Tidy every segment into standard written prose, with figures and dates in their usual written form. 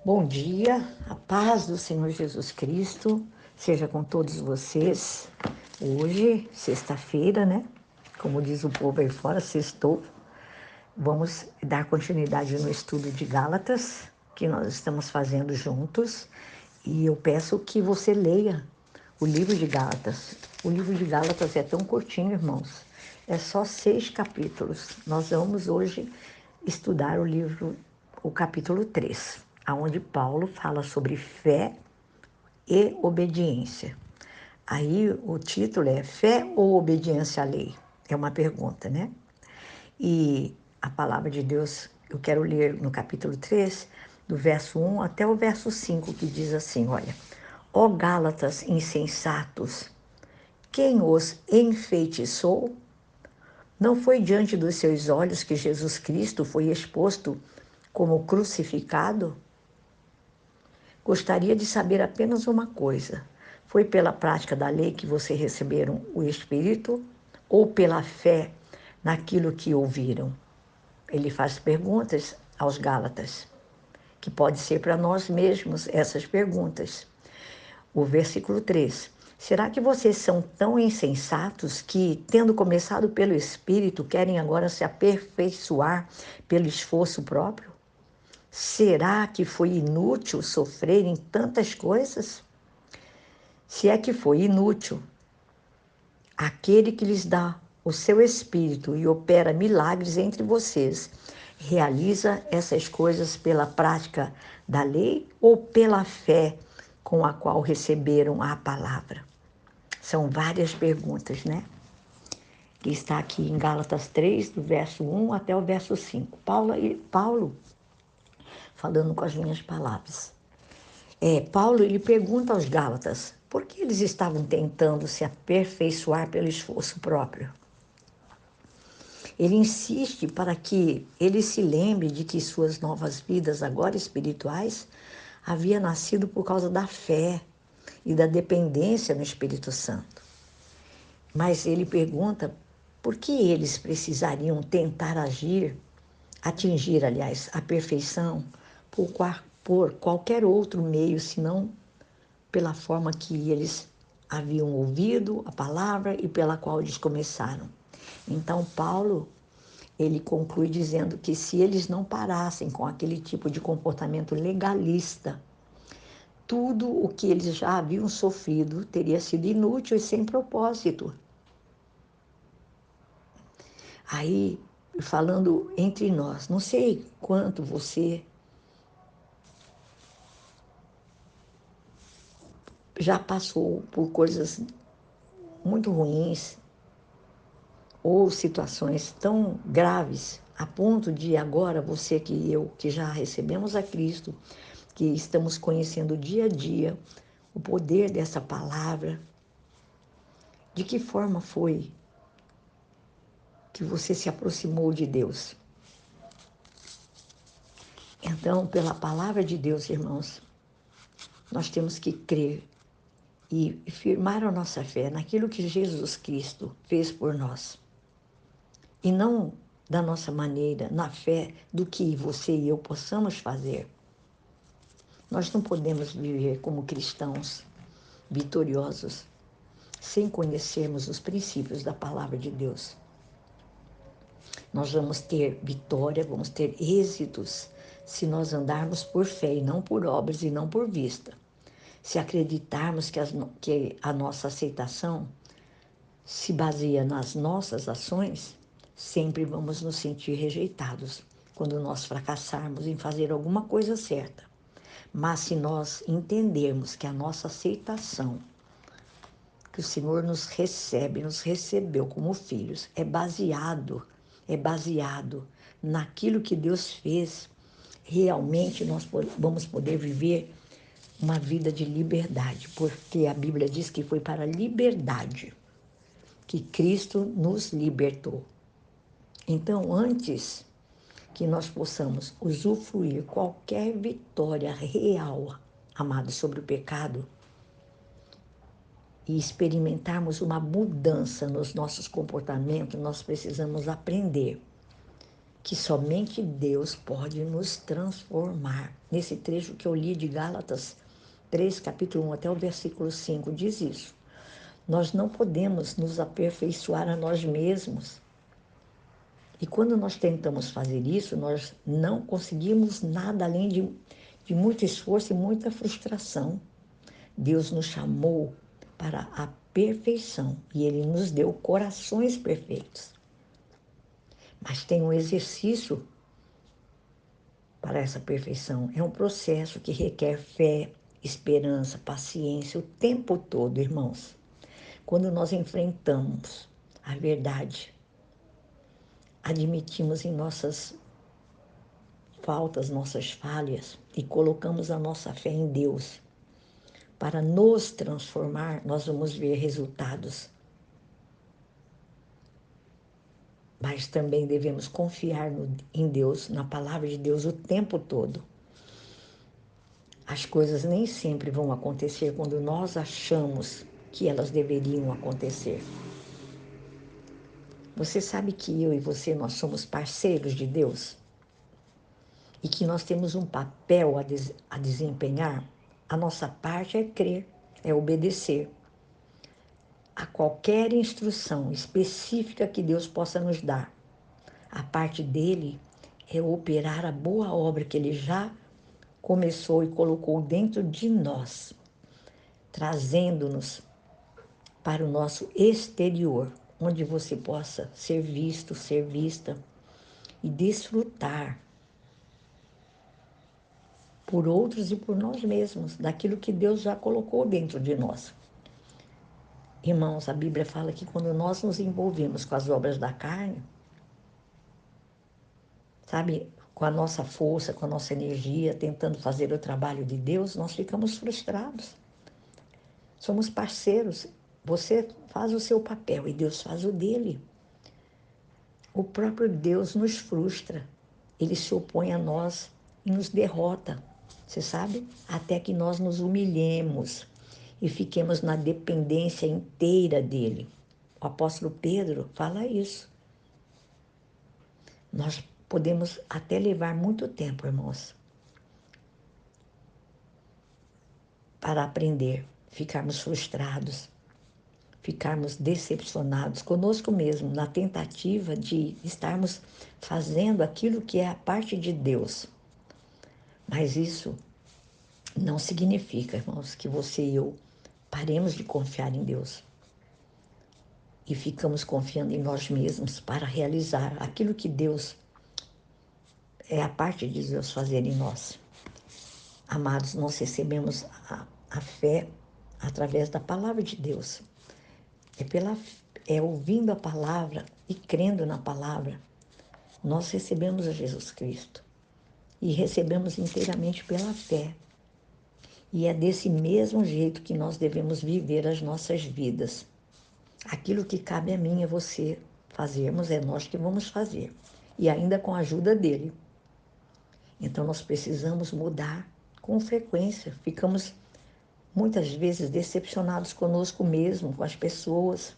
Bom dia, a paz do Senhor Jesus Cristo seja com todos vocês. Hoje, sexta-feira, né? Como diz o povo aí fora, sextou. Vamos dar continuidade no estudo de Gálatas, que nós estamos fazendo juntos. E eu peço que você leia o livro de Gálatas. O livro de Gálatas é tão curtinho, irmãos. É só 6 capítulos. Nós vamos hoje estudar o capítulo 3, onde Paulo fala sobre fé e obediência. Aí o título é Fé ou Obediência à Lei? É uma pergunta, né? E a palavra de Deus, eu quero ler no capítulo 3, do verso 1 até o verso 5, que diz assim, olha: Ó Gálatas insensatos, quem os enfeitiçou? Não foi diante dos seus olhos que Jesus Cristo foi exposto como crucificado? Gostaria de saber apenas uma coisa: foi pela prática da lei que vocês receberam o Espírito ou pela fé naquilo que ouviram? Ele faz perguntas aos Gálatas, que pode ser para nós mesmos essas perguntas. O versículo 3. Será que vocês são tão insensatos que, tendo começado pelo Espírito, querem agora se aperfeiçoar pelo esforço próprio? Será que foi inútil sofrerem tantas coisas? Se é que foi inútil, aquele que lhes dá o seu Espírito e opera milagres entre vocês, realiza essas coisas pela prática da lei ou pela fé com a qual receberam a palavra? São várias perguntas, né? Que está aqui em Gálatas 3, do verso 1 até o verso 5. Paulo falando com as minhas palavras. Paulo ele pergunta aos Gálatas por que eles estavam tentando se aperfeiçoar pelo esforço próprio. Ele insiste para que ele se lembre de que suas novas vidas, agora espirituais, havia nascido por causa da fé e da dependência no Espírito Santo. Mas ele pergunta por que eles precisariam tentar atingir, aliás, a perfeição por qualquer outro meio, senão pela forma que eles haviam ouvido a palavra e pela qual eles começaram. Então, Paulo, ele conclui dizendo que se eles não parassem com aquele tipo de comportamento legalista, tudo o que eles já haviam sofrido teria sido inútil e sem propósito. Aí, falando entre nós, não sei quanto você já passou por coisas muito ruins ou situações tão graves a ponto de agora você que eu, que já recebemos a Cristo, que estamos conhecendo dia a dia o poder dessa palavra, de que forma foi que você se aproximou de Deus? Então, pela palavra de Deus, irmãos, nós temos que crer e firmar a nossa fé naquilo que Jesus Cristo fez por nós. E não da nossa maneira, na fé do que você e eu possamos fazer. Nós não podemos viver como cristãos vitoriosos sem conhecermos os princípios da palavra de Deus. Nós vamos ter vitória, vamos ter êxitos se nós andarmos por fé e não por obras e não por vista. Se acreditarmos que a nossa aceitação se baseia nas nossas ações, sempre vamos nos sentir rejeitados quando nós fracassarmos em fazer alguma coisa certa. Mas se nós entendermos que a nossa aceitação, que o Senhor nos recebeu como filhos, é baseado naquilo que Deus fez, realmente nós vamos poder viver uma vida de liberdade, porque a Bíblia diz que foi para a liberdade que Cristo nos libertou. Então, antes que nós possamos usufruir qualquer vitória real, amado, sobre o pecado, e experimentarmos uma mudança nos nossos comportamentos, nós precisamos aprender que somente Deus pode nos transformar. Nesse trecho que eu li de Gálatas 3, capítulo 1 até o versículo 5, diz isso. Nós não podemos nos aperfeiçoar a nós mesmos. E quando nós tentamos fazer isso, nós não conseguimos nada além de muito esforço e muita frustração. Deus nos chamou para a perfeição e Ele nos deu corações perfeitos. Mas tem um exercício para essa perfeição. É um processo que requer fé, esperança, paciência o tempo todo, irmãos. Quando nós enfrentamos a verdade, admitimos em nossas faltas, nossas falhas e colocamos a nossa fé em Deus para nos transformar, nós vamos ver resultados. Mas também devemos confiar em Deus, na palavra de Deus o tempo todo. As coisas nem sempre vão acontecer quando nós achamos que elas deveriam acontecer. Você sabe que eu e você, nós somos parceiros de Deus? E que nós temos um papel a desempenhar? A nossa parte é crer, é obedecer a qualquer instrução específica que Deus possa nos dar. A parte dele é operar a boa obra que ele já começou e colocou dentro de nós, trazendo-nos para o nosso exterior, onde você possa ser visto, ser vista e desfrutar por outros e por nós mesmos daquilo que Deus já colocou dentro de nós. Irmãos, a Bíblia fala que quando nós nos envolvemos com as obras da carne, sabe, com a nossa força, com a nossa energia, tentando fazer o trabalho de Deus, nós ficamos frustrados. Somos parceiros. Você faz o seu papel e Deus faz o dele. O próprio Deus nos frustra. Ele se opõe a nós e nos derrota. Você sabe? Até que nós nos humilhemos e fiquemos na dependência inteira dele. O apóstolo Pedro fala isso. Nós podemos até levar muito tempo, irmãos, para aprender, ficarmos frustrados, ficarmos decepcionados conosco mesmo, na tentativa de estarmos fazendo aquilo que é a parte de Deus. Mas isso não significa, irmãos, que você e eu paremos de confiar em Deus e ficamos confiando em nós mesmos para realizar aquilo que Deus é a parte de Deus fazer em nós. Amados, nós recebemos a fé através da palavra de Deus. É ouvindo a palavra e crendo na palavra, nós recebemos a Jesus Cristo. E recebemos inteiramente pela fé. E é desse mesmo jeito que nós devemos viver as nossas vidas. Aquilo que cabe a mim e a você fazermos, é nós que vamos fazer. E ainda com a ajuda dele. Então nós precisamos mudar com frequência. Ficamos muitas vezes decepcionados conosco mesmo, com as pessoas.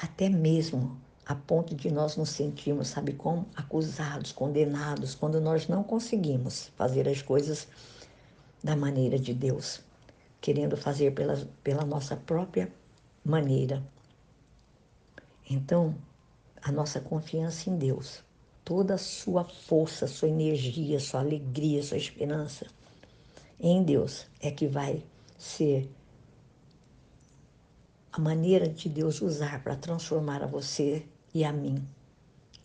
Até mesmo a ponto de nós nos sentirmos, sabe como? Acusados, condenados, quando nós não conseguimos fazer as coisas da maneira de Deus, querendo fazer pela nossa própria maneira. Então, a nossa confiança em Deus, toda a sua força, sua energia, sua alegria, sua esperança em Deus é que vai ser a maneira de Deus usar para transformar a você e a mim.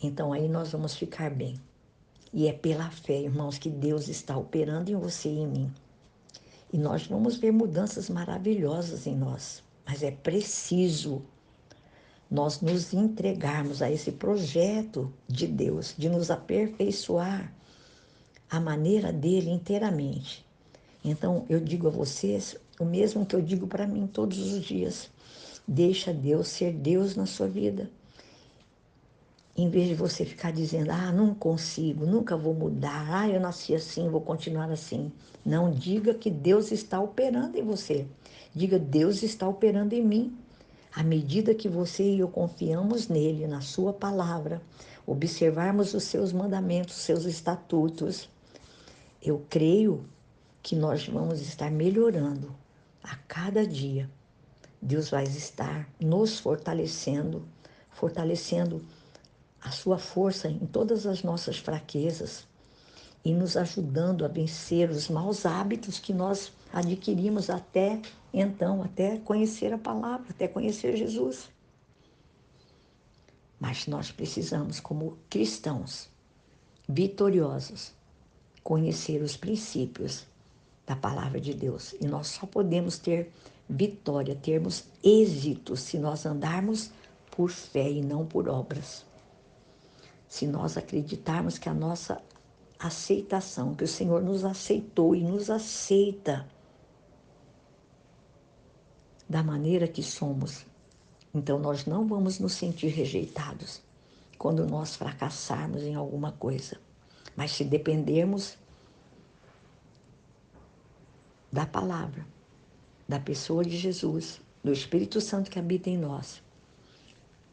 Então aí nós vamos ficar bem. E é pela fé, irmãos, que Deus está operando em você e em mim. E nós vamos ver mudanças maravilhosas em nós. Mas é preciso nós nos entregarmos a esse projeto de Deus, de nos aperfeiçoar à maneira dele inteiramente. Então, eu digo a vocês o mesmo que eu digo para mim todos os dias. Deixa Deus ser Deus na sua vida. Em vez de você ficar dizendo, não consigo, nunca vou mudar, eu nasci assim, vou continuar assim. Não diga que Deus está operando em você. Diga, Deus está operando em mim. À medida que você e eu confiamos nele, na sua palavra, observarmos os seus mandamentos, os seus estatutos, eu creio que nós vamos estar melhorando a cada dia. Deus vai estar nos fortalecendo, fortalecendo a sua força em todas as nossas fraquezas e nos ajudando a vencer os maus hábitos que nós adquirimos até então, até conhecer a palavra, até conhecer Jesus. Mas nós precisamos, como cristãos vitoriosos, conhecer os princípios da palavra de Deus. E nós só podemos ter vitória, termos êxito, se nós andarmos por fé e não por obras. Se nós acreditarmos que a nossa aceitação, que o Senhor nos aceitou e nos aceita da maneira que somos, então nós não vamos nos sentir rejeitados quando nós fracassarmos em alguma coisa. Mas se dependermos da palavra, da pessoa de Jesus, do Espírito Santo que habita em nós,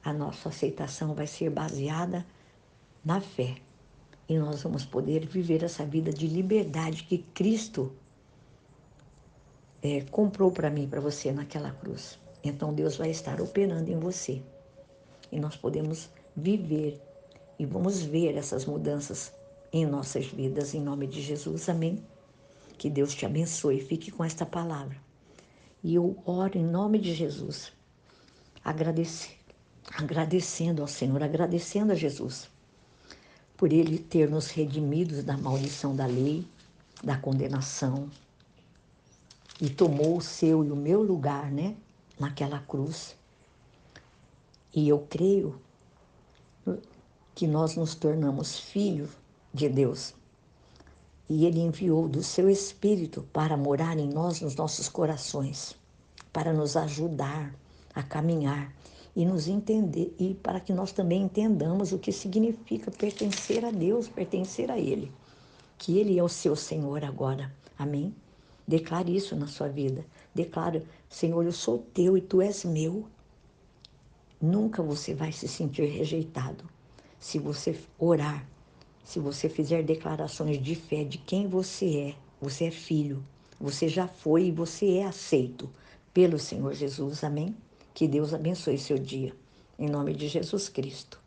a nossa aceitação vai ser baseada na fé. E nós vamos poder viver essa vida de liberdade que Cristo comprou para mim, para você naquela cruz. Então Deus vai estar operando em você. E nós podemos viver e vamos ver essas mudanças em nossas vidas, em nome de Jesus. Amém? Que Deus te abençoe. Fique com esta palavra. E eu oro em nome de Jesus, agradecendo ao Senhor, agradecendo a Jesus, por Ele ter nos redimidos da maldição da lei, da condenação, e tomou o seu e o meu lugar, né, naquela cruz. E eu creio que nós nos tornamos filhos de Deus. E Ele enviou do seu Espírito para morar em nós, nos nossos corações, para nos ajudar a caminhar e nos entender, e para que nós também entendamos o que significa pertencer a Deus, pertencer a Ele, que Ele é o seu Senhor agora. Amém? Declare isso na sua vida. Declare: Senhor, eu sou teu e tu és meu. Nunca você vai se sentir rejeitado se você orar, se você fizer declarações de fé de quem você é. Você é filho, você já foi e você é aceito pelo Senhor Jesus. Amém? Que Deus abençoe seu dia. Em nome de Jesus Cristo.